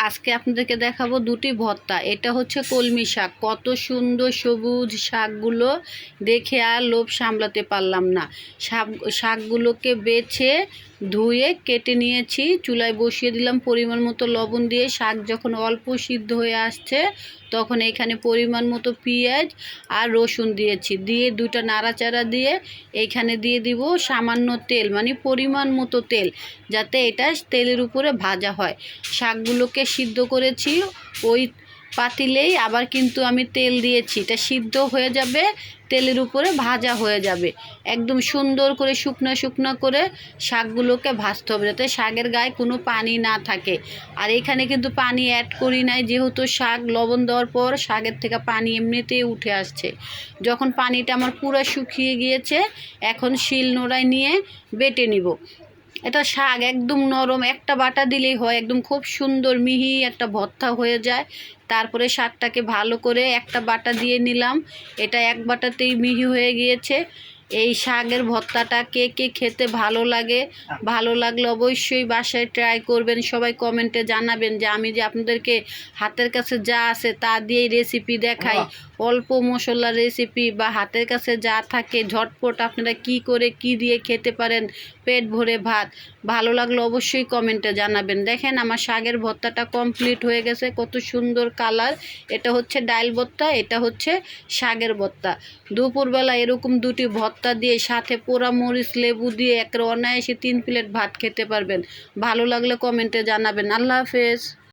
আজকে আপনাদেরকে দেখাবো দুটি ভর্তা। এটা হচ্ছে কলমি শাক। কত সুন্দর সবুজ শাকগুলো দেখে আর লোভ সামলাতে পারলাম না। শাকগুলোকে বেছে ধুয়ে কেটে নিয়েছি, চুলায় বসিয়ে দিলাম পরিমাণ মতো লবণ দিয়ে। শাক যখন অল্প সিদ্ধ হয়ে আসছে তখন এখানে পরিমাণ মতো পেঁয়াজ আর রসুন দিয়েছি, দিয়ে দুটো নাড়াচাড়া দিয়ে এইখানে দিয়ে দিব সামান্য তেল, মানে পরিমাণ মতো তেল, যাতে এটা তেলের উপরে ভাজা হয়। শাকগুলোকে সিদ্ধ করেছি ওই পাতিলেই, আবার কিন্তু আমি তেল দিয়েছি, এটা সিদ্ধ হয়ে যাবে, তেলের উপরে ভাজা হয়ে যাবে। একদম সুন্দর করে শুকনো শুকনো করে শাকগুলোকে ভাজতে হবে, যাতে শাকের গায়ে কোনো পানি না থাকে। আর এখানে কিন্তু পানি অ্যাড করি নাই, যেহেতু শাক লবণ দেওয়ার পর শাকের থেকে পানি এমনিতেই উঠে আসছে। যখন পানিটা আমার পুরো শুকিয়ে গিয়েছে, এখন শিল নোড়ায় নিয়ে বেটে নিব। এটা শাক একদম নরম, একটা বাটা দিলেই হয়, একদম খুব সুন্দর মিহি একটা ভর্তা হয়ে যায়। তারপরে শাকটাকে ভালো করে একটা বাটা দিয়ে নিলাম, এটা এক বাটাতেই মিহি হয়ে গিয়েছে। এই শাকের ভর্তাটা কে কে খেতে ভালো লাগে, ভালো লাগলে অবশ্যই বাসায় ট্রাই করবেন। সবাই কমেন্টে জানাবেন যে আমি যে আপনাদেরকে হাতের কাছে যা আছে তা দিয়েই রেসিপি দেখাই, অল্প মশলার রেসিপি বা হাতের কাছে যা থাকে ঝটপট আপনারা কি করে কি দিয়ে খেতে পারেন পেট ভরে ভাত। ভালো লাগলে অবশ্যই কমেন্টে জানাবেন। দেখেন আমার শাকের ভর্তাটা কমপ্লিট হয়ে গেছে, কত সুন্দর কালার। এটা হচ্ছে ডাল ভর্তা, এটা হচ্ছে শাকের ভর্তা। দুপুরবেলা এরকম দুটি ভর্তা দিয়ে সাথে পোড়া মরিচ লেবু দিয়ে একটা অনায়াসে 3 প্লেট ভাত খেতে পারবেন। ভালো লাগলে কমেন্টে জানাবেন। আল্লাহ হাফেজ।